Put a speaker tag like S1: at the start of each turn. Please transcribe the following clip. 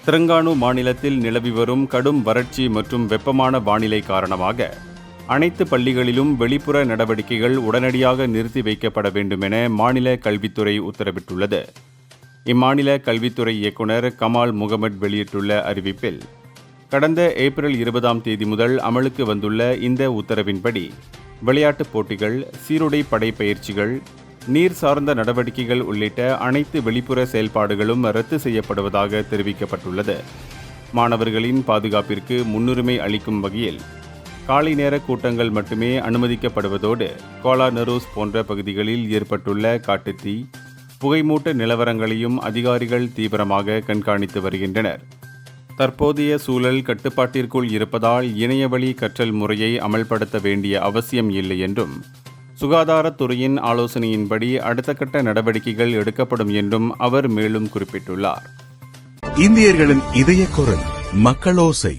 S1: தெலங்கானா மாநிலத்தில் நிலவி வரும் கடும் வறட்சி மற்றும் வெப்பமான வானிலை காரணமாக அனைத்து பள்ளிகளிலும் வெளிப்புற நடவடிக்கைகள் உடனடியாக நிறுத்தி வைக்கப்பட வேண்டும் என மாநில கல்வித்துறை உத்தரவிட்டுள்ளது. இம்மாநில கல்வித்துறை இயக்குநர் கமால் முகமது வெளியிட்டுள்ள அறிவிப்பில், கடந்த ஏப்ரல் 20ஆம் தேதி முதல் அமலுக்கு வந்துள்ள இந்த உத்தரவின்படி விளையாட்டுப் போட்டிகள், சீருடை படை பயிற்சிகள், நீர் சார்ந்த நடவடிக்கைகள் உள்ளிட்ட அனைத்து வெளிப்புற செயல்பாடுகளும் ரத்து செய்யப்படுவதாக தெரிவிக்கப்பட்டுள்ளது. மாணவர்களின் பாதுகாப்பிற்கு முன்னுரிமை அளிக்கும் வகையில் காலை நேர கூட்டங்கள் மட்டுமே அனுமதிக்கப்படுவதோடு, கோலா நரோஸ் போன்ற பகுதிகளில் ஏற்பட்டுள்ள காட்டுத்தீ, புகைமூட்ட நிலவரங்களையும் அதிகாரிகள் தீவிரமாக கண்காணித்து வருகின்றனர். தற்போதைய சூழல் கட்டுப்பாட்டிற்குள் இருப்பதால் இணையவழி கற்றல் முறையை அமல்படுத்த வேண்டிய அவசியம் இல்லை என்றும், சுகாதாரத்துறையின் ஆலோசனையின்படி அடுத்த கட்ட நடவடிக்கைகள் எடுக்கப்படும் என்றும் அவர் மேலும் குறிப்பிட்டுள்ளார்.
S2: இந்தியர்களின் இதய குரல் மக்களோசை.